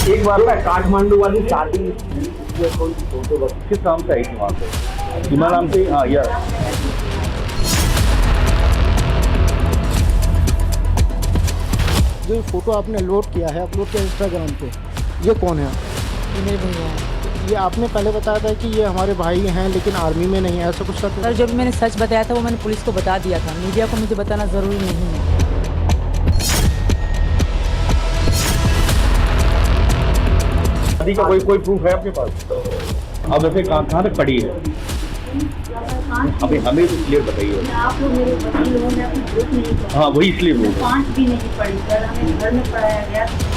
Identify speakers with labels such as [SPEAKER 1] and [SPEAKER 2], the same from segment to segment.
[SPEAKER 1] एक बार ना काठमांडू वाली शादी फोटो किस नाम से आई थी वहाँ पे? सीमा नाम से? हाँ यार,
[SPEAKER 2] जो फोटो आपने लोड किया है, अपलोड किया इंस्टाग्राम पे, ये कौन है?
[SPEAKER 3] ये मेरे भैया हैं।
[SPEAKER 2] ये आपने पहले बताया था कि ये हमारे भाई हैं लेकिन आर्मी में नहीं है, ऐसा कुछ करते
[SPEAKER 3] सर जो भी मैंने सच बताया था वो मैंने पुलिस को बता दिया था। मीडिया को मुझे बताना ज़रूरी नहीं है।
[SPEAKER 1] शादी का कोई प्रूफ है आपके पास? अब ऐसे कहाँ तक पड़ी है? हमें तो क्लियर बताइए।
[SPEAKER 4] आप लोग मेरे वकील हो, मैं अपनी ग्रुप नहीं पढ़ी।
[SPEAKER 1] हाँ वही इसलिए बोल रहा हूँ।
[SPEAKER 4] 5 भी नहीं पढ़ी सर, हमें घर में पढ़ाया गया।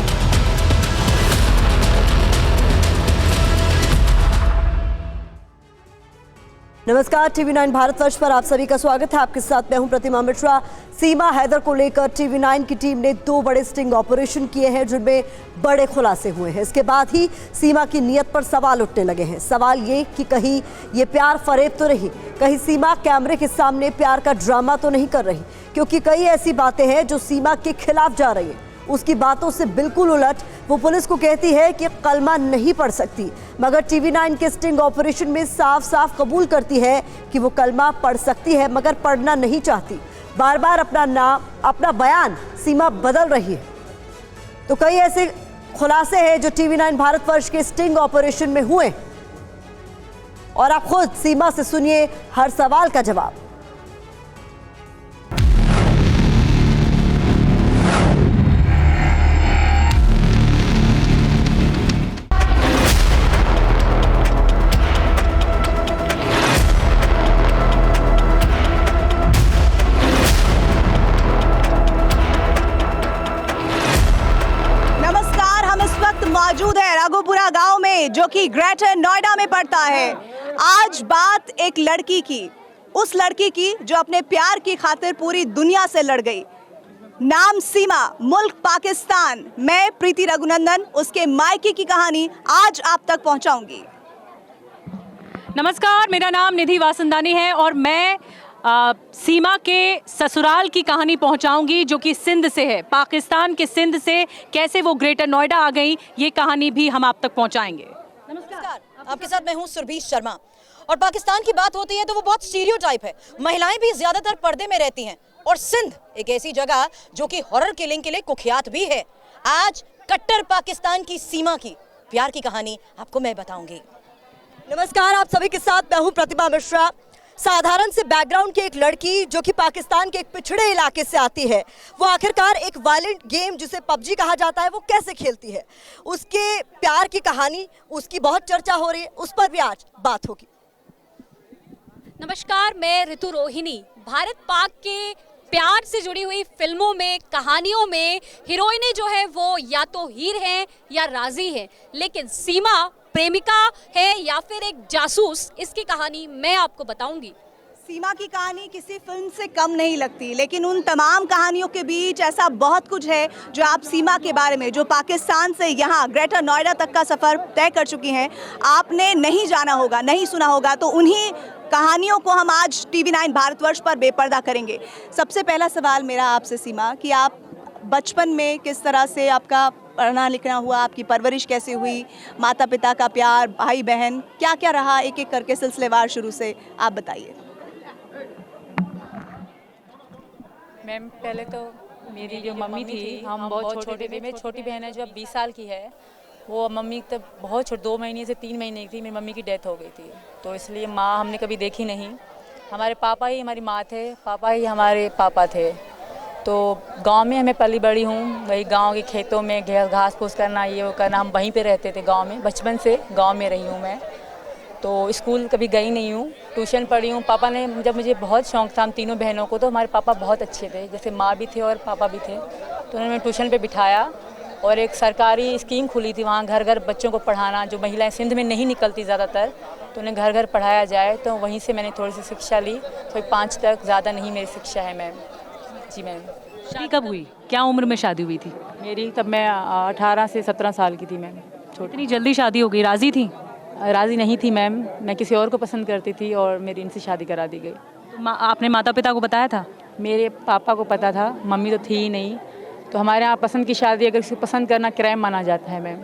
[SPEAKER 5] नमस्कार, TV9 भारतवर्ष पर आप सभी का स्वागत है। आपके साथ मैं हूं प्रतिमा मिश्रा। सीमा हैदर को लेकर TV9 की टीम ने 2 बड़े स्टिंग ऑपरेशन किए हैं जिनमें बड़े खुलासे हुए हैं। इसके बाद ही सीमा की नीयत पर सवाल उठने लगे हैं। सवाल ये कि कहीं ये प्यार फरेब तो नहीं, कहीं सीमा कैमरे के सामने प्यार का ड्रामा तो नहीं कर रही, क्योंकि कई ऐसी बातें हैं जो सीमा के खिलाफ जा रही हैं। उसकी बातों से बिल्कुल उलट वो पुलिस को कहती है कि कलमा नहीं पढ़ सकती, मगर TV9 के स्टिंग ऑपरेशन में साफ साफ कबूल करती है कि वो कलमा पढ़ सकती है मगर पढ़ना नहीं चाहती। बार बार अपना नाम, अपना बयान सीमा बदल रही है। तो कई ऐसे खुलासे हैं जो TV9 भारतवर्ष के स्टिंग ऑपरेशन में हुए और आप खुद सीमा से सुनिए हर सवाल का जवाब।
[SPEAKER 6] मौजूद है राघोपुरा गांव में, जो कि ग्रेटर नोएडा में पड़ता है। आज बात एक लड़की की, उस लड़की की जो अपने प्यार की खातिर पूरी दुनिया से लड़ गई। नाम सीमा, मुल्क पाकिस्तान। मैं प्रीति रघुनंदन उसके मायके की कहानी आज आप तक पहुंचाऊंगी।
[SPEAKER 3] नमस्कार, मेरा नाम निधि वासंदानी है और मैं सीमा के ससुराल की कहानी पहुंचाऊंगी, जो कि सिंध से है। पाकिस्तान के सिंध से कैसे वो ग्रेटर नोएडा आ गई, ये कहानी भी हम आप तक पहुंचाएंगे।
[SPEAKER 5] नमस्कार, आपके साथ मैं हूं सुरभि शर्मा। और पाकिस्तान की बात होती है तो वो बहुत स्टीरियोटाइप है। महिलाएं भी ज्यादातर पर्दे में रहती हैं और सिंध एक ऐसी जगह जो कि हॉरर किलिंग के लिए कुख्यात भी है। आज कट्टर पाकिस्तान की सीमा की प्यार की कहानी आपको मैं बताऊंगी। नमस्कार, आप सभी के साथ मैं हूं प्रतिमा मिश्रा। साधारण से बैकग्राउंड की एक लड़की जो कि पाकिस्तान के एक पिछड़े इलाके से आती है, वो आखिरकार एक वायलेंट गेम जिसे PUBG कहा जाता है वो कैसे खेलती है, उसके प्यार की कहानी, उसकी बहुत चर्चा हो रही है, उस पर भी आज बात होगी।
[SPEAKER 7] नमस्कार, मैं ऋतु रोहिणी। भारत पाक के प्यार से जुड़ी हुई फिल्मों में, कहानियों में हीरोइनें जो है वो या तो हीर हैं या राजी हैं, लेकिन सीमा प्रेमिका है या फिर एक जासूस, इसकी कहानी मैं आपको बताऊंगी।
[SPEAKER 6] सीमा की कहानी किसी फिल्म से कम नहीं लगती, लेकिन उन तमाम कहानियों के बीच ऐसा बहुत कुछ है जो आप सीमा के बारे में, जो पाकिस्तान से यहाँ ग्रेटर नोएडा तक का सफ़र तय कर चुकी हैं, आपने नहीं जाना होगा, नहीं सुना होगा। तो उन्हीं कहानियों को हम आज TV9 भारतवर्ष पर बेपर्दा करेंगे। सबसे पहला सवाल मेरा आपसे सीमा, कि आप बचपन में किस तरह से आपका पढ़ना लिखना हुआ, आपकी परवरिश कैसे हुई, माता पिता का प्यार, भाई बहन, क्या क्या रहा, एक एक करके सिलसिलेवार शुरू से आप बताइए।
[SPEAKER 8] मैम, पहले तो मेरी जो मम्मी थी, हम बहुत छोटे थे। मेरी छोटी बहन है जो अब 20 साल की है, वो मम्मी तब बहुत छोटी, 2 महीने से 3 महीने की थी, मेरी मम्मी की डेथ हो गई थी। तो इसलिए माँ हमने कभी देखी नहीं। हमारे पापा ही हमारी माँ थे, पापा ही हमारे पापा थे। तो गांव में हमें पली बड़ी हूँ, वही गांव के खेतों में घास फूस करना, ये वो करना, हम वहीं पे रहते थे गांव में। बचपन से गांव में रही हूँ मैं। तो स्कूल कभी गई नहीं हूँ, ट्यूशन पढ़ी हूँ। पापा ने, जब मुझे बहुत शौक़ था हम तीनों बहनों को, तो हमारे पापा बहुत अच्छे थे, जैसे माँ भी थे और पापा भी थे। तो उन्होंने ट्यूशन पे बिठाया और एक सरकारी स्कीम खुली थी वहाँ, घर घर बच्चों को पढ़ाना, जो महिलाएं सिंध में नहीं निकलती ज़्यादातर, तो उन्हें घर घर पढ़ाया जाए। तो वहीं से मैंने थोड़ी सी शिक्षा ली, कोई 5 तक, ज़्यादा नहीं मेरी शिक्षा है मैम। जी मैम।
[SPEAKER 3] शादी कब हुई, क्या उम्र में शादी हुई थी?
[SPEAKER 8] मेरी तब मैं 18 से 17 साल की थी मैम, छोटी।
[SPEAKER 3] इतनी जल्दी शादी हो गई? राजी थी?
[SPEAKER 8] राज़ी नहीं थी मैम, मैं किसी और को पसंद करती थी और मेरी इनसे शादी करा दी गई।
[SPEAKER 3] तो आपने माता पिता को बताया था?
[SPEAKER 8] मेरे पापा को पता था, मम्मी तो थी ही नहीं। तो हमारे यहाँ पसंद की शादी, अगर किसी को पसंद करना क्राइम माना जाता है मैम।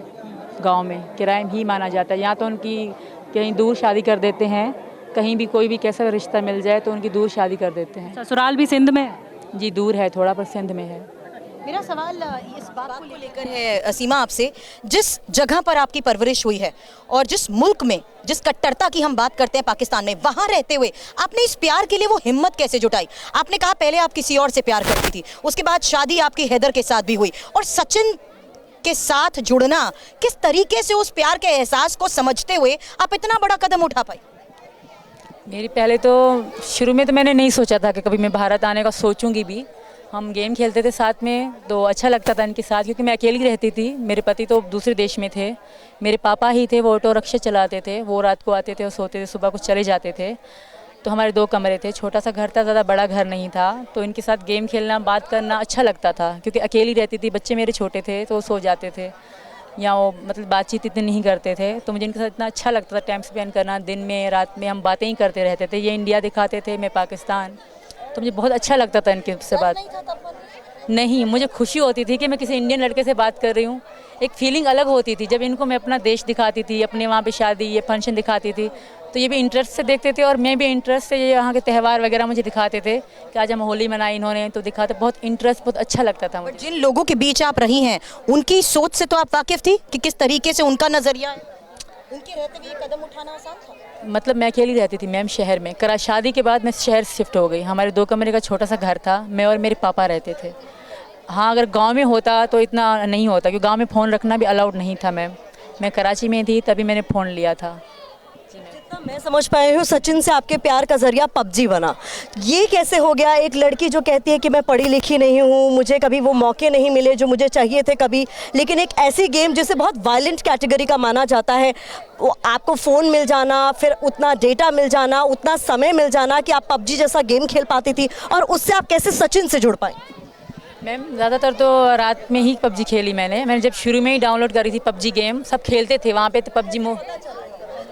[SPEAKER 8] गांव में किराए ही माना जाता है। यहाँ तो उनकी कहीं दूर शादी कर देते हैं, कहीं भी कोई भी कैसा रिश्ता मिल जाए तो उनकी दूर शादी कर देते हैं।
[SPEAKER 3] ससुराल भी सिंध में है?
[SPEAKER 8] जी दूर है थोड़ा, पर सिंध में है।
[SPEAKER 6] मेरा सवाल इस बात को लेकर है सीमा आपसे, जिस जगह पर आपकी परवरिश हुई है और जिस मुल्क में, जिस कट्टरता की हम बात करते हैं पाकिस्तान में, वहाँ रहते हुए आपने इस प्यार के लिए वो हिम्मत कैसे जुटाई? आपने कहा पहले आप किसी और से प्यार करती थी, उसके बाद शादी आपकी हैदर के साथ भी हुई, और सचिन के साथ जुड़ना, किस तरीके से उस प्यार के एहसास को समझते हुए आप इतना बड़ा कदम उठा पाई?
[SPEAKER 8] मेरी पहले तो शुरू में तो मैंने नहीं सोचा था कि कभी मैं भारत आने का सोचूंगी भी। हम गेम खेलते थे साथ में तो अच्छा लगता था इनके साथ, क्योंकि मैं अकेली रहती थी। मेरे पति तो दूसरे देश में थे, मेरे पापा ही थे, वो ऑटो रिक्शा चलाते थे, वो रात को आते थे और सोते थे, सुबह को चले जाते थे। तो हमारे 2 कमरे थे, छोटा सा घर था, ज़्यादा बड़ा घर नहीं था। तो इनके साथ गेम खेलना, बात करना अच्छा लगता था, क्योंकि अकेली रहती थी, बच्चे मेरे छोटे थे तो वो सो जाते थे या वो मतलब बातचीत इतनी नहीं करते थे। तो मुझे इनके साथ इतना अच्छा लगता था टाइम स्पेंड करना, दिन में रात में हम बातें ही करते रहते थे। ये इंडिया दिखाते थे, मैं पाकिस्तान, तो मुझे बहुत अच्छा लगता था इनके से बात। नहीं, मुझे खुशी होती थी कि मैं किसी इंडियन लड़के से बात कर रही हूँ। एक फीलिंग अलग होती थी जब इनको मैं अपना देश दिखाती थी, अपने वहाँ पे शादी, ये फंक्शन दिखाती थी, तो ये भी इंटरेस्ट से देखते थे और मैं भी इंटरेस्ट से ये यहाँ के त्यौहार वगैरह मुझे दिखाते थे कि आज हम होली मनाई इन्होंने, तो दिखाते, बहुत इंटरेस्ट, बहुत अच्छा लगता था मुझे।
[SPEAKER 6] जिन लोगों के बीच आप रही हैं उनकी सोच से तो आप वाकिफ थी कि किस तरीके से उनका नजरिया है, उनके रहते हुए कदम उठाना आसान था?
[SPEAKER 8] मतलब मैं अकेली रहती थी मैम शहर में। शादी के बाद मैं शहर शिफ्ट हो गई। हमारे 2 कमरे का छोटा सा घर था, मैं और मेरे पापा रहते थे। हाँ, अगर गांव में होता तो इतना नहीं होता, क्योंकि गांव में फ़ोन रखना भी अलाउड नहीं था मैम। मैं कराची में थी तभी मैंने फ़ोन लिया था।
[SPEAKER 5] जितना मैं समझ पाई हूँ, सचिन से आपके प्यार का जरिया पबजी बना। ये कैसे हो गया? एक लड़की जो कहती है कि मैं पढ़ी लिखी नहीं हूँ, मुझे कभी वो मौके नहीं मिले जो मुझे चाहिए थे कभी, लेकिन एक ऐसी गेम जिसे बहुत वायलेंट कैटेगरी का माना जाता है, वो आपको फ़ोन मिल जाना, फिर उतना डेटा मिल जाना, उतना समय मिल जाना कि आप पबजी जैसा गेम खेल पाती थी, और उससे आप कैसे सचिन से जुड़ पाई?
[SPEAKER 8] मैम ज़्यादातर तो रात में ही पबजी खेली मैंने जब शुरू में ही डाउनलोड करी थी पबजी गेम। सब खेलते थे वहाँ पे, तो पबजी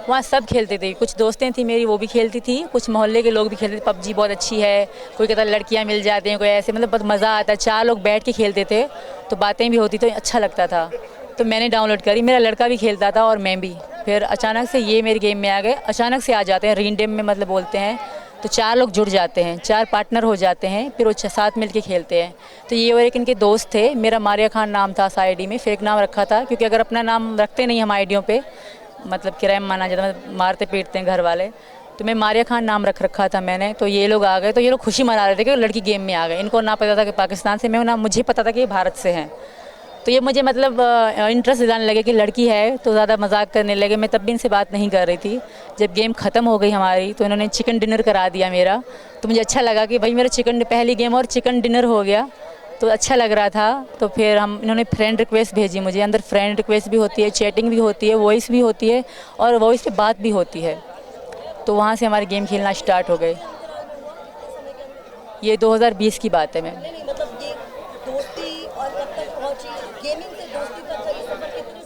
[SPEAKER 8] वहाँ सब खेलते थे। कुछ दोस्तें थी मेरी, वो भी खेलती थी, कुछ मोहल्ले के लोग भी खेलते थे। पबजी बहुत अच्छी है, कोई कहता लड़कियाँ मिल जाती हैं, कोई ऐसे, मतलब बहुत मज़ा आता है। 4 लोग बैठ के खेलते थे तो बातें भी होती, तो अच्छा लगता था। तो मैंने डाउनलोड करी, मेरा लड़का भी खेलता था और मैं भी। फिर अचानक से ये मेरे गेम में आ गए, अचानक से आ जाते हैं, रेंडम में मतलब बोलते हैं, तो 4 लोग जुड़ जाते हैं, 4 पार्टनर हो जाते हैं, फिर वो 6-7 मिल के खेलते हैं। तो ये और एक इनके दोस्त थे, मेरा मारिया खान नाम था आईडी में, फेक नाम रखा था, क्योंकि अगर अपना नाम रखते नहीं हम आईडियों पे, मतलब किराए में माना जाता, मतलब मारते पीटते हैं घर वाले, तो मैं मारिया खान नाम रखा था मैंने। तो ये लोग आ गए, तो ये लोग खुशी मना रहे थे कि लड़की गेम में आ गए। इनको ना पता था कि पाकिस्तान से मैं हूं, ना मुझे पता था कि ये भारत से हैं। तो ये मुझे मतलब इंटरेस्ट दिलाने लगे कि लड़की है, तो ज़्यादा मजाक करने लगे। मैं तब भी इनसे बात नहीं कर रही थी। जब गेम ख़त्म हो गई हमारी तो इन्होंने चिकन डिनर करा दिया मेरा, तो मुझे अच्छा लगा कि भाई मेरा पहली गेम और चिकन डिनर हो गया, तो अच्छा लग रहा था। तो फिर इन्होंने फ्रेंड रिक्वेस्ट भेजी मुझे। अंदर फ्रेंड रिक्वेस्ट भी होती है, चैटिंग भी होती है, वॉइस भी होती है और वॉइस पे बात भी होती है। तो वहाँ से हमारे गेम खेलना स्टार्ट हो गए। ये 2020 की बात है मैम।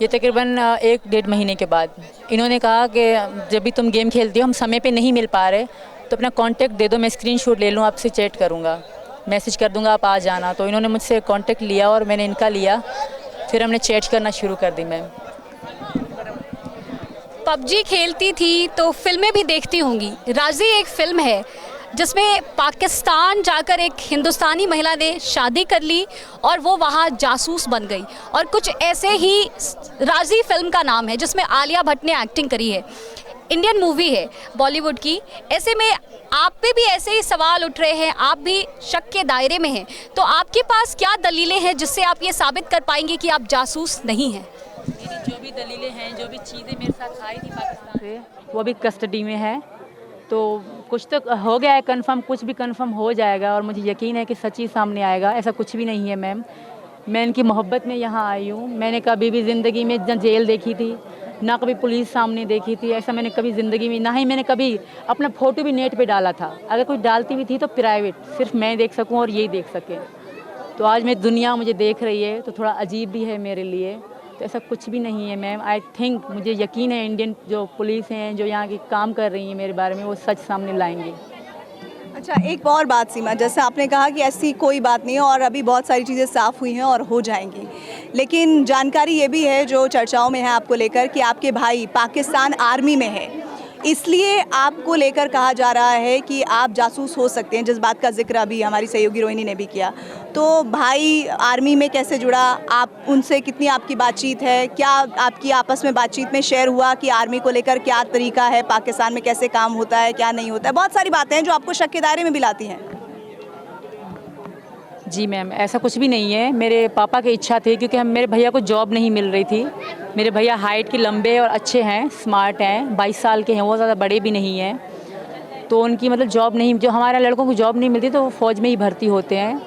[SPEAKER 8] ये तकरीबन 1-1.5 महीने के बाद इन्होंने कहा कि जब भी तुम गेम खेलती हो, हम समय पे नहीं मिल पा रहे, तो अपना कांटेक्ट दे दो, मैं स्क्रीनशॉट ले लूँ, आपसे चैट करूँगा, मैसेज कर दूँगा, आप आ जाना। तो इन्होंने मुझसे कांटेक्ट लिया और मैंने इनका लिया, फिर हमने चैट करना शुरू कर दी। मैम
[SPEAKER 7] पबजी खेलती थी तो फिल्में भी देखती होंगी। राजी एक फिल्म है जिसमें पाकिस्तान जाकर एक हिंदुस्तानी महिला ने शादी कर ली और वो वहाँ जासूस बन गई, और कुछ ऐसे ही राजी फिल्म का नाम है जिसमें आलिया भट्ट ने एक्टिंग करी है। इंडियन मूवी है बॉलीवुड की। ऐसे में आप पे भी ऐसे ही सवाल उठ रहे हैं, आप भी शक के दायरे में हैं, तो आपके पास क्या दलीलें हैं जिससे आप ये साबित कर पाएंगे कि आप जासूस नहीं हैं?
[SPEAKER 8] मेरी जो भी दलीलें हैं, जो भी चीज़ें मेरे साथ आई थी पाकिस्तान से, वो भी कस्टडी में है। तो कुछ तो हो गया है कंफर्म, कुछ भी कंफर्म हो जाएगा, और मुझे यकीन है कि सच्ची सामने आएगा। ऐसा कुछ भी नहीं है मैम, मैं इनकी मोहब्बत में यहाँ आई हूँ। मैंने कभी भी ज़िंदगी में ना जेल देखी थी, ना कभी पुलिस सामने देखी थी। ऐसा मैंने कभी ज़िंदगी में, ना ही मैंने कभी अपना फ़ोटो भी नेट पे डाला था। अगर कोई डालती भी थी तो प्राइवेट, सिर्फ मैं देख सकूँ और यही देख सके। तो आज मैं दुनिया मुझे देख रही है, तो थोड़ा अजीब भी है मेरे लिए। तो ऐसा कुछ भी नहीं है मैम। आई थिंक, मुझे यकीन है इंडियन जो पुलिस हैं, जो यहाँ की काम कर रही है मेरे बारे में, वो सच सामने लाएंगे।
[SPEAKER 6] अच्छा, एक और बात सीमा, जैसे आपने कहा कि ऐसी कोई बात नहीं है और अभी बहुत सारी चीज़ें साफ़ हुई हैं और हो जाएंगी, लेकिन जानकारी ये भी है जो चर्चाओं में है आपको लेकर कि आपके भाई पाकिस्तान आर्मी में है, इसलिए आपको लेकर कहा जा रहा है कि आप जासूस हो सकते हैं, जिस बात का जिक्र अभी हमारी सहयोगी रोहिणी ने भी किया। तो भाई आर्मी में कैसे जुड़ा, आप उनसे कितनी आपकी बातचीत है, क्या आपकी आपस में बातचीत में शेयर हुआ कि आर्मी को लेकर क्या तरीका है, पाकिस्तान में कैसे काम होता है, क्या नहीं होता है? बहुत सारी बातें हैं जो आपको शक के दायरे में भी लाती हैं।
[SPEAKER 8] जी मैम, ऐसा कुछ भी नहीं है। मेरे पापा की इच्छा थी, क्योंकि मेरे भैया को जॉब नहीं मिल रही थी। मेरे भैया हाइट के लंबे और अच्छे हैं, स्मार्ट हैं, 22 साल के हैं, वो ज़्यादा बड़े भी नहीं हैं। तो उनकी मतलब जॉब नहीं, जो हमारे लड़कों को जॉब नहीं मिलती तो वो फ़ौज में ही भर्ती होते हैं।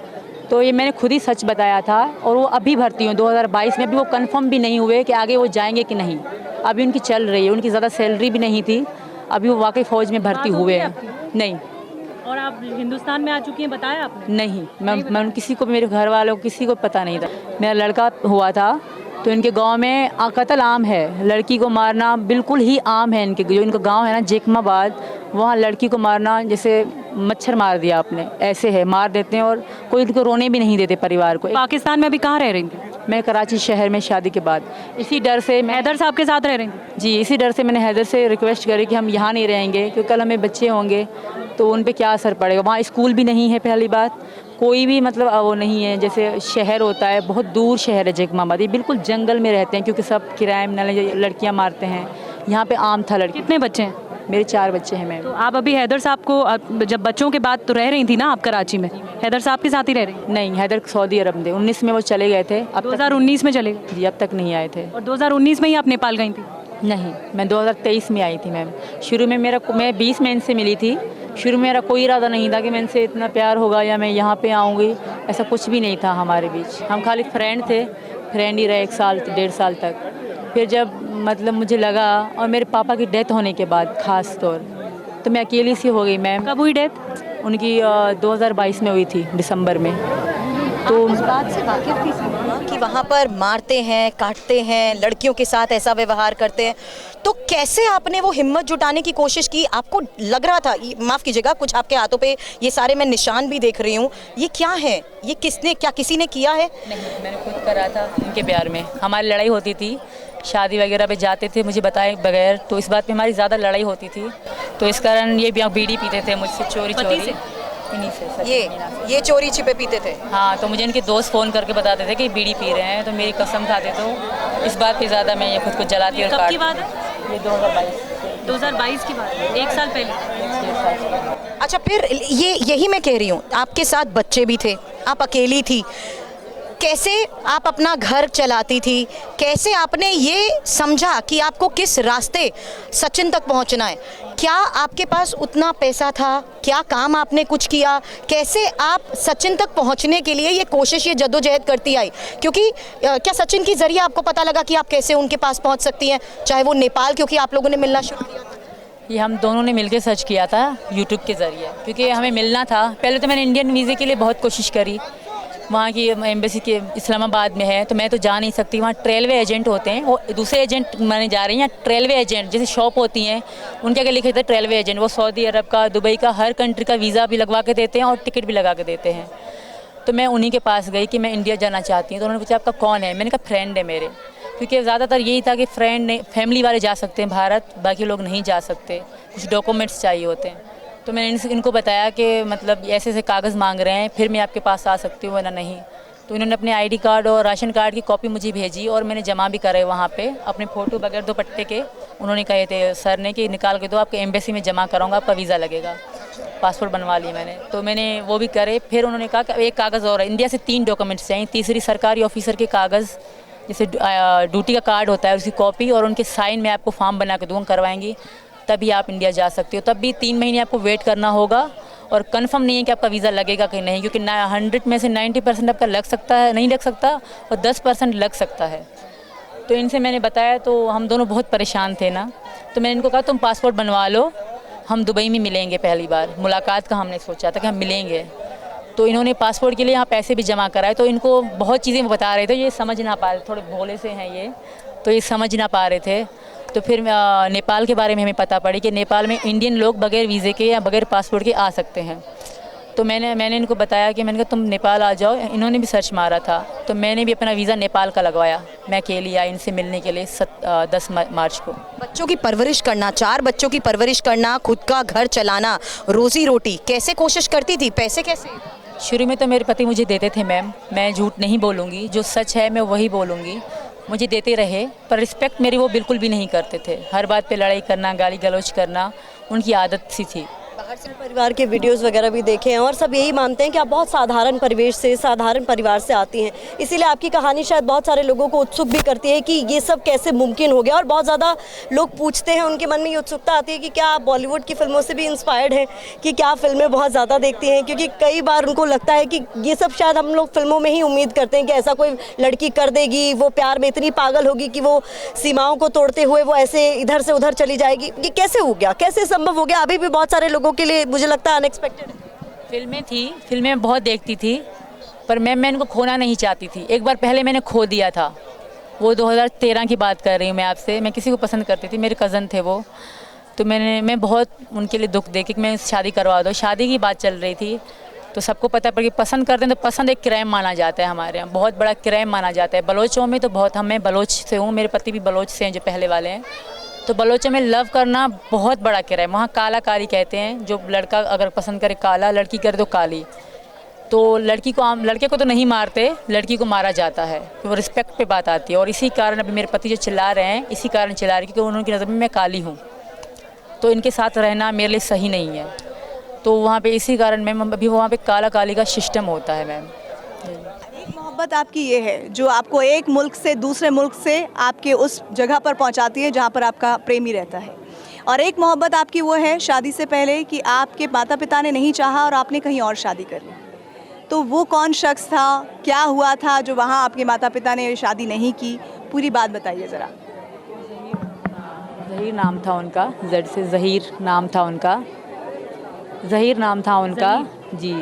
[SPEAKER 8] तो ये मैंने खुद ही सच बताया था और वो अभी भर्ती हुए 2022 में। अभी वो कंफर्म भी नहीं हुए कि आगे वो जाएंगे कि नहीं। अभी उनकी चल रही है, उनकी ज़्यादा सैलरी भी नहीं थी, अभी वो वाकई फ़ौज में भर्ती हुए हैं। नहीं।
[SPEAKER 3] और आप हिंदुस्तान में आ चुकी हैं, बताया आपने?
[SPEAKER 8] नहीं, मैं किसी को, मेरे घर वालों को किसी को पता नहीं था। मेरा लड़का हुआ था तो इनके गांव में कत्ल आम है, लड़की को मारना बिल्कुल ही आम है। इनके जो इनका गांव है ना जेकमाबाद, वहाँ लड़की को मारना जैसे मच्छर मार दिया आपने, ऐसे है, मार देते हैं और कोई इनको रोने भी नहीं देते परिवार को।
[SPEAKER 3] पाकिस्तान में अभी कहाँ रह रही थी?
[SPEAKER 8] मैं कराची शहर में शादी के बाद, इसी डर से मैं
[SPEAKER 3] हैदर साहब के साथ रह रही थी?
[SPEAKER 8] जी, इसी डर से मैंने हैदर से रिक्वेस्ट करी कि हम यहाँ नहीं रहेंगे, क्योंकि कल हमें बच्चे होंगे तो उन पे क्या असर पड़ेगा। वहाँ स्कूल भी नहीं है, पहली बात कोई भी मतलब वो नहीं है, जैसे शहर होता है, बहुत दूर शहर है जेकमाबाद, ये बिल्कुल जंगल में रहते हैं, क्योंकि सब क्राइम लड़कियाँ मारते हैं। यहाँ पे आम था लड़की।
[SPEAKER 3] कितने बच्चे हैं?
[SPEAKER 8] मेरे 4 बच्चे हैं मैम।
[SPEAKER 3] तो आप अभी हैदर साहब को, जब बच्चों के बाद तो रह रही थी ना आप कराची में, हैदर साहब के साथ ही रह रही?
[SPEAKER 8] नहीं, हैदर सऊदी अरब में 19 में वो चले गए थे। अब
[SPEAKER 3] 2019 में चले गए?
[SPEAKER 8] जी, अब तक नहीं आए थे।
[SPEAKER 3] और 2019 में ही आप नेपाल गई थी?
[SPEAKER 8] नहीं, मैं 2023 में आई थी मैम। शुरू में मैं 20 में इनसे मिली थी। शुरू में मेरा कोई इरादा नहीं था कि मैं इनसे इतना प्यार होगा या मैं यहाँ पे आऊँगी, ऐसा कुछ भी नहीं था हमारे बीच। हम खाली फ्रेंड थे, फ्रेंड ही रहे 1 साल 1.5 साल तक। फिर जब मतलब मुझे लगा, और मेरे पापा की डेथ होने के बाद ख़ास तौर, तो मैं अकेली सी हो गई मैम।
[SPEAKER 3] कब हुई डेथ?
[SPEAKER 8] उनकी 2022 में हुई थी, दिसंबर में।
[SPEAKER 5] तो उस बात से वाकिफ थी कि वहाँ पर मारते हैं, काटते हैं, लड़कियों के साथ ऐसा व्यवहार करते हैं, तो कैसे आपने वो हिम्मत जुटाने की कोशिश की? आपको लग रहा था, माफ़ कीजिएगा, कुछ आपके हाथों पे ये सारे मैं निशान भी देख रही हूँ, ये क्या है? ये किसने, क्या किसी ने किया है?
[SPEAKER 8] नहीं, मैंने खुद करा था। इनके प्यार में हमारी लड़ाई होती थी, शादी वगैरह पे जाते थे मुझे बताए बगैर, तो इस बात पे हमारी ज़्यादा लड़ाई होती थी। तो इस कारण ये बीड़ी पीते थे मुझसे चोरी से।
[SPEAKER 5] ये चोरी छिपे पीते थे?
[SPEAKER 8] हाँ, तो मुझे इनके दोस्त फ़ोन करके बताते थे कि बीड़ी पी रहे हैं, तो मेरी कसम खाते, तो इस बात पे ज़्यादा मैं ये खुद को जलाती और
[SPEAKER 3] कब की बात है?
[SPEAKER 8] ये 2022
[SPEAKER 3] की बात है, 1 साल पहले।
[SPEAKER 5] अच्छा, फिर यही मैं कह रही हूँ, आपके साथ बच्चे भी थे, आप अकेली थी, कैसे आप अपना घर चलाती थी? कैसे आपने ये समझा कि आपको किस रास्ते सचिन तक पहुंचना है? क्या आपके पास उतना पैसा था? क्या काम आपने कुछ किया? कैसे आप सचिन तक पहुंचने के लिए ये कोशिश, ये जद्दोजहद करती आई? क्योंकि क्या सचिन के जरिए आपको पता लगा कि आप कैसे उनके पास पहुंच सकती हैं, चाहे वो नेपाल, क्योंकि आप लोगों ने मिलना शुरू किया था?
[SPEAKER 8] ये हम दोनों ने मिलकर सर्च किया था यूट्यूब के ज़रिए, क्योंकि हमें मिलना था। पहले तो मैंने इंडियन वीज़े के लिए बहुत कोशिश करी, वहाँ की एम्बेसी के इस्लामाबाद में है, तो मैं तो जा नहीं सकती। वहाँ रेलवे एजेंट होते हैं, वो दूसरे एजेंट माने जा रही हैं, या रेलवे एजेंट जैसे शॉप होती हैं, उनके आगे लिखे थे रेलवे एजेंट, वो सऊदी अरब का, दुबई का, हर कंट्री का वीज़ा भी लगवा के देते हैं और टिकट भी लगा के देते हैं। तो मैं उन्हीं के पास गई कि मैं इंडिया जाना चाहती हूँ। तो उन्होंने पूछा आपका कौन है? मैंने कहा फ्रेंड है मेरे, क्योंकि ज़्यादातर यही था कि फ्रेंड ने, फैमिली वाले जा सकते हैं भारत, बाकी लोग नहीं जा सकते, कुछ डॉक्यूमेंट्स चाहिए होते हैं। तो मैंने इनको बताया कि मतलब ऐसे ऐसे कागज़ मांग रहे हैं, फिर मैं आपके पास आ सकती हूँ वरना नहीं। तो इन्होंने अपने आईडी कार्ड और राशन कार्ड की कॉपी मुझे भेजी और मैंने जमा भी करे वहाँ पे अपने फ़ोटो बगैर दुपट्टे के। उन्होंने कहे थे सर ने कि निकाल के दो, आपके एम्बेसी में जमा कराऊंगा, आपका वीज़ा लगेगा। पासपोर्ट बनवा लिया मैंने, तो मैंने वो भी करे। फिर उन्होंने कहा कि एक कागज़ और है, इंडिया से 3 डॉक्यूमेंट्स चाहिए, तीसरी सरकारी ऑफिसर के कागज़, जैसे ड्यूटी का कार्ड होता है उसकी कॉपी, और उनके साइन में आपको फॉर्म बना के दूँगा, करवाएंगी, तभी आप इंडिया जा सकते हो। तब भी 3 महीने आपको वेट करना होगा और कंफर्म नहीं है कि आपका वीज़ा लगेगा कि नहीं, क्योंकि 100 में से 90% आपका लग सकता है, नहीं लग सकता, और 10% लग सकता है। तो इनसे मैंने बताया, तो हम दोनों बहुत परेशान थे ना, तो मैंने इनको कहा तुम पासपोर्ट बनवा लो, हम दुबई में मिलेंगे, पहली बार मुलाकात का हमने सोचा था कि हम मिलेंगे। तो इन्होंने पासपोर्ट के लिए यहाँ पैसे भी जमा कराए। तो इनको बहुत चीज़ें बता रहे थे, ये समझ ना पा रहे, थोड़े भोले से हैं ये, तो ये समझ ना पा रहे थे। तो फिर नेपाल के बारे में हमें पता पड़ी कि नेपाल में इंडियन लोग बगैर वीज़े के या बगैर पासपोर्ट के आ सकते हैं। तो मैंने इनको बताया कि मैंने कहा तुम नेपाल आ जाओ। इन्होंने भी सर्च मारा था, तो मैंने भी अपना वीज़ा नेपाल का लगवाया। मैं अकेली आई इनसे मिलने के लिए 10 मार्च को।
[SPEAKER 9] बच्चों की परवरिश करना, 4 बच्चों की परवरिश करना, खुद का घर चलाना, रोजी रोटी कैसे कोशिश करती थी, पैसे कैसे?
[SPEAKER 8] शुरू में तो मेरे पति मुझे देते थे मैम, मैं झूठ नहीं बोलूँगी, जो सच है मैं वही बोलूँगी। मुझे देते रहे, पर रिस्पेक्ट मेरी वो बिल्कुल भी नहीं करते थे। हर बात पे लड़ाई करना, गाली गलौज करना उनकी आदत सी थी।
[SPEAKER 5] बाहर से परिवार के वीडियोस वगैरह भी देखे हैं और सब यही मानते हैं कि आप बहुत साधारण परिवेश से, साधारण परिवार से आती हैं, इसीलिए आपकी कहानी शायद बहुत सारे लोगों को उत्सुक भी करती है कि ये सब कैसे मुमकिन हो गया। और बहुत ज़्यादा लोग पूछते हैं, उनके मन में ये उत्सुकता आती है कि क्या आप बॉलीवुड की फिल्मों से भी इंस्पायर्ड हैं, कि क्या फिल्में बहुत ज़्यादा देखती हैं, क्योंकि कई बार उनको लगता है कि ये सब शायद हम लोग फिल्मों में ही उम्मीद करते हैं कि ऐसा कोई लड़की कर देगी, वो प्यार में इतनी पागल होगी कि वो सीमाओं को तोड़ते हुए वो ऐसे इधर से उधर चली जाएगी। ये कैसे हो गया, कैसे संभव हो गया? अभी भी बहुत सारे लोगों के लिए मुझे लगता है अनएक्सपेक्टेड।
[SPEAKER 8] फिल्में थी, फिल्में बहुत देखती थी, पर मैं इनको खोना नहीं चाहती थी। एक बार पहले मैंने खो दिया था, वो 2013 की बात कर रही हूँ मैं आपसे। मैं किसी को पसंद करती थी, मेरे कज़न थे वो, तो मैं बहुत उनके लिए दुख दे कि मैं शादी करवा दो। शादी की बात चल रही थी, तो सबको पता है, पर पसंद करते हैं तो पसंद एक क्राइम माना जाता है, हमारे यहाँ बहुत बड़ा क्राइम माना जाता है। बलोचों में तो बहुत, मैं बलोच से हूँ, मेरे पति भी बलोच से हैं जो पहले वाले हैं, तो बलोचों में लव करना बहुत बड़ा क्राइम। वहाँ काला कारी कहते हैं, जो लड़का अगर पसंद करे काला, लड़की करे तो काली। तो लड़के को तो नहीं मारते, लड़की को मारा जाता है, तो वो रिस्पेक्ट पे बात आती है। और इसी कारण अभी मेरे पति जो चिल्ला रहे हैं, इसी कारण चिल्ला रहे हैं क्योंकि उनकी नज़र में मैं काली हूँ, तो इनके साथ रहना मेरे लिए सही नहीं है। तो वहाँ पे इसी कारण मैम अभी वहाँ पे काला काली का सिस्टम होता है मैम।
[SPEAKER 6] एक मोहब्बत आपकी ये है जो आपको एक मुल्क से दूसरे मुल्क से आपके उस जगह पर पहुंचाती है जहां पर आपका प्रेमी रहता है, और एक मोहब्बत आपकी वो है शादी से पहले कि आपके माता पिता ने नहीं चाहा और आपने कहीं और शादी कर ली। तो वो कौन शख्स था, क्या हुआ था जो वहाँ आपके माता पिता ने शादी नहीं की? पूरी बात बताइए ज़रा।
[SPEAKER 8] ज़हीर नाम था उनका, जेड से ज़हीर नाम था उनका, ज़हीर नाम था उनका जी।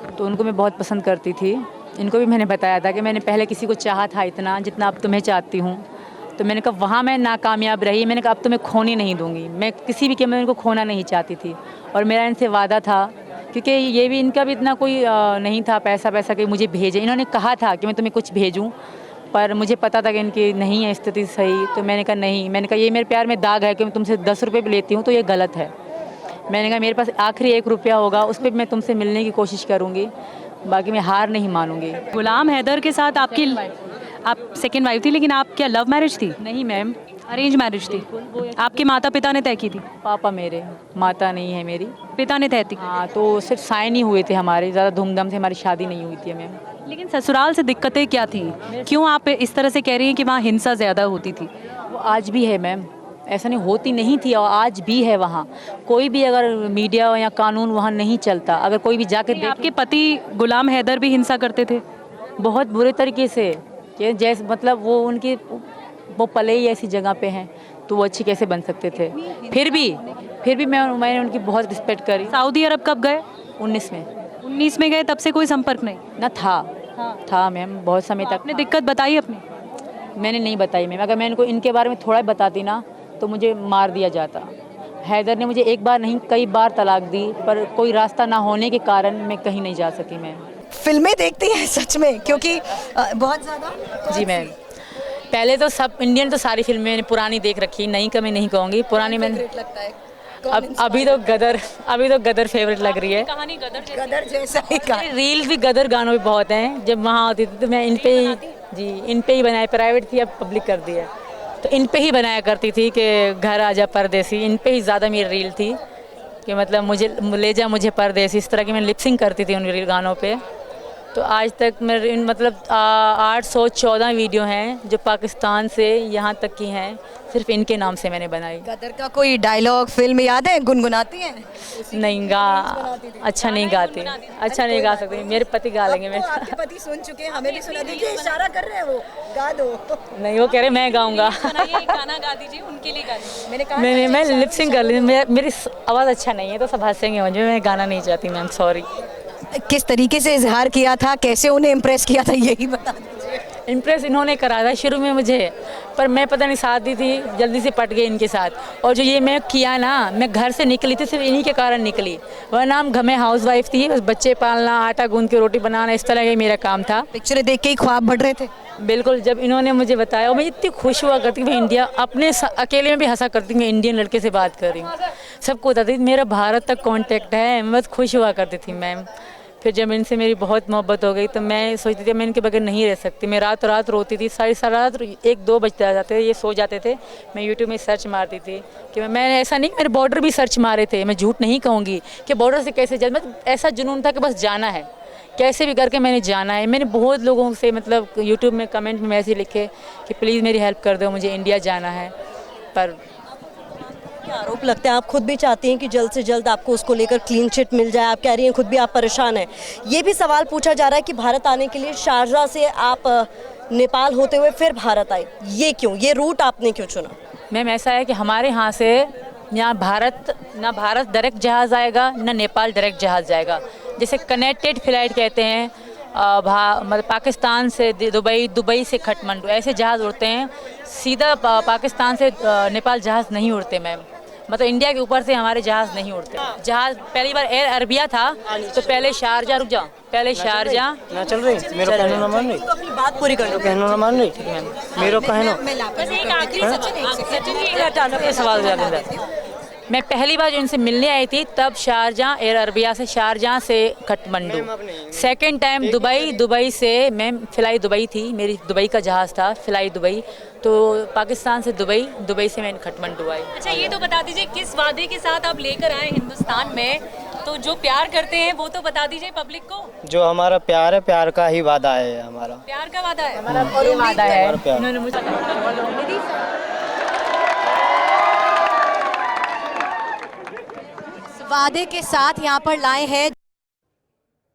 [SPEAKER 8] तो उनको मैं बहुत पसंद करती थी। इनको भी मैंने बताया था कि मैंने पहले किसी को चाहा था इतना जितना अब तुम्हें चाहती हूँ। तो मैंने कहा वहाँ मैं नाकामयाब रही, मैंने कहा अब तुम्हें खोने नहीं दूँगी। मैं किसी भी कीमत इनको खोना नहीं चाहती थी, और मेरा इनसे वादा था, क्योंकि ये भी इनका भी इतना कोई नहीं था पैसा कि मुझे भेजें। इन्होंने कहा था कि मैं तुम्हें कुछ भेजूँ, पर मुझे पता था कि इनकी नहीं है स्थिति सही, तो मैंने कहा नहीं। मैंने कहा ये मेरे प्यार में दाग है कि मैं तुमसे 10 रुपये भी लेती हूँ तो ये गलत है। मैंने कहा मेरे पास आखिरी 1 रुपया होगा, उस पर मैं तुमसे मिलने की कोशिश करूँगी, बाकी मैं हार नहीं मानूंगी।
[SPEAKER 3] गुलाम हैदर के साथ आप सेकंड वाइफ थी, लेकिन आप क्या लव मैरिज थी?
[SPEAKER 8] नहीं मैम,
[SPEAKER 3] अरेंज मैरिज थी। आपके माता पिता ने तय की थी?
[SPEAKER 8] पापा मेरे, माता नहीं है मेरी,
[SPEAKER 3] पिता ने तय की।
[SPEAKER 8] हाँ, तो सिर्फ साइन ही हुए थे हमारे, ज़्यादा धूमधाम से हमारी शादी नहीं हुई थी मैम।
[SPEAKER 3] लेकिन ससुराल से दिक्कतें क्या थी? क्यों आप इस तरह से कह रही हैं कि वहाँ हिंसा ज़्यादा होती थी?
[SPEAKER 8] वो आज भी है मैम, ऐसा नहीं होती नहीं थी, और आज भी है। वहाँ कोई भी अगर मीडिया या कानून वहाँ नहीं चलता, अगर कोई भी जाकर
[SPEAKER 3] आपके पति गुलाम हैदर भी हिंसा करते थे?
[SPEAKER 8] बहुत बुरे तरीके से, कि जैसे मतलब वो पले ही ऐसी जगह पे हैं, तो वो अच्छी कैसे बन सकते थे? फिर भी मैंने उनकी बहुत रिस्पेक्ट करी।
[SPEAKER 3] सऊदी अरब कब गए?
[SPEAKER 8] 19
[SPEAKER 3] में गए, तब से कोई संपर्क नहीं?
[SPEAKER 8] ना था मैम, बहुत समय तक।
[SPEAKER 3] आपने दिक्कत बताई अपनी?
[SPEAKER 8] मैंने नहीं बताई मैम, अगर मैं इनके बारे में थोड़ा बताती ना तो मुझे मार दिया जाता। हैदर ने मुझे एक बार नहीं कई बार तलाक दी, पर कोई रास्ता ना होने के कारण मैं कहीं नहीं जा सकी। मैं
[SPEAKER 9] फिल्में देखती हैं सच में, क्योंकि बहुत ज़्यादा?
[SPEAKER 8] जी मैम, पहले तो सब इंडियन तो सारी फिल्में मैंने पुरानी देख रखी, नई का मैं नहीं कहूँगी, पुरानी मैंने। अभी तो गदर फेवरेट लग रही है।
[SPEAKER 3] कहानी
[SPEAKER 9] गदर जैसा ही का।
[SPEAKER 8] रील्स भी गदर गानों भी बहुत हैं। जब वहाँ होती थी तो मैं इन पे ही बनाए, प्राइवेट थी अब पब्लिक कर दी है, तो इन पे ही बनाया करती थी कि घर आजा परदेसी। इन पे ही ज़्यादा मेरी रील थी कि मतलब मुझे ले जा मुझे परदेसी, इस तरह की मैं लिपसिंग करती थी उन रील गानों पे। तो आज तक मेरे मतलब 814 वीडियो हैं जो पाकिस्तान से यहाँ तक की हैं, सिर्फ इनके नाम से मैंने बनाई।
[SPEAKER 9] गदर का कोई डायलॉग फिल्म याद है, गुनगुनाती हैं?
[SPEAKER 8] नहीं अच्छा नहीं गा सकती, मेरे पति गा लेंगे। मेरे
[SPEAKER 9] आपके पति सुन चुके हैं, हमें भी सुना दीजिए, इशारा कर रहे हैं वो, गा दो।
[SPEAKER 8] नहीं, वो कह रहे मैं गाऊंगा।
[SPEAKER 3] गाना गा दीजिए, उनके लिए गा दीजिए।
[SPEAKER 9] मैंने कहा
[SPEAKER 8] मैं लिपसिंग कर ली, मेरी आवाज़ अच्छा नहीं है तो सब हंसेंगे मुझे, मैं गाना नहीं चाहती मैम, सॉरी।
[SPEAKER 9] किस तरीके से इजहार किया था, कैसे उन्हें इम्प्रेस किया था, यही बता दीजिए।
[SPEAKER 8] इम्प्रेस इन्होंने करा था शुरू में मुझे। पर मैं पता नहीं साथ दी थी, जल्दी से पट गई इनके साथ। और जो ये मैं किया ना, मैं घर से निकली थी सिर्फ इन्हीं के कारण निकली, वरना हम घर में हाउस वाइफ थी, बस बच्चे पालना, आटा गूंद के रोटी बनाना, इस तरह का मेरा काम था।
[SPEAKER 9] पिक्चरें देख के ही ख्वाब बढ़ रहे थे?
[SPEAKER 8] बिल्कुल, जब इन्होंने मुझे बताया और मैं इतनी खुश हुआ करती मैं इंडिया अपने अकेले में भी हंसा करती मैं इंडियन लड़के से बात कर रही हूँ, सबको बताती मेरा भारत तक कांटेक्ट है, मैं बस खुश हुआ करती थी मैम। फिर जब इनसे मेरी बहुत मोहब्बत हो गई तो मैं सोचती थी मैं इनके बगैर नहीं रह सकती। मैं रात रात रोती थी, सारी रात 1-2 बजते आ जाते थे, ये सो जाते थे, मैं यूट्यूब में सर्च मारती थी कि मैं ऐसा नहीं, मेरे बॉर्डर भी सर्च मारे थे, मैं झूठ नहीं कहूँगी कि बॉर्डर से कैसे जा, मैं ऐसा जुनून था कि बस जाना है, कैसे भी करके मैंने जाना है। मैंने बहुत लोगों से मतलब यूट्यूब में कमेंट में मैसेज लिखे कि प्लीज़ मेरी हेल्प कर दो, मुझे इंडिया जाना है। पर
[SPEAKER 5] क्या आरोप लगते हैं, आप खुद भी चाहती हैं कि जल्द से जल्द आपको उसको लेकर क्लीन चिट मिल जाए, आप कह रही हैं खुद भी आप परेशान हैं। ये भी सवाल पूछा जा रहा है कि भारत आने के लिए शारजाह से आप नेपाल होते हुए फिर भारत आए, ये क्यों, ये रूट आपने क्यों चुना?
[SPEAKER 8] मैम ऐसा है कि हमारे यहाँ से यहाँ ना भारत डायरेक्ट जहाज़ आएगा, ना नेपाल डायरेक्ट जहाज़ जाएगा, जैसे कनेक्टेड फ्लाइट कहते हैं, मतलब पाकिस्तान से दुबई से काठमांडू ऐसे जहाज़ उड़ते हैं, सीधा पाकिस्तान से नेपाल जहाज़ नहीं उड़ते मैम, मतलब इंडिया के ऊपर से हमारे जहाज़ नहीं उड़ते। जहाज़ पहली बार एयर अरबिया था तो पहले शारजा, रुक जाओ, पहले शारजा
[SPEAKER 2] ना चल रही, मेरा कहना ना मान रही,
[SPEAKER 5] तो अपनी बात पूरी कर लो,
[SPEAKER 2] कहना ना मान रही, ठीक है मेरा कहना।
[SPEAKER 8] सवाल जवाब मैं पहली बार जो इनसे मिलने आई थी तब शारजाह एयर अरबिया से, शारजाह से काठमांडू, सेकंड टाइम दुबई से, मैं फ़िलाई दुबई थी, मेरी दुबई का जहाज़ था फ़िलाई दुबई, तो पाकिस्तान से दुबई से मैं काठमांडू आई।
[SPEAKER 3] अच्छा ये तो बता दीजिए किस वादे के साथ आप लेकर आए हिंदुस्तान में, तो जो प्यार करते हैं वो तो बता दीजिए पब्लिक को।
[SPEAKER 2] जो हमारा प्यार है, प्यार का ही वादा है, हमारा
[SPEAKER 3] प्यार का वादा है,
[SPEAKER 8] हमारा वादा है,
[SPEAKER 2] प्यार।
[SPEAKER 8] इन्होंने मुझे
[SPEAKER 9] वादे के साथ यहाँ पर लाए हैं।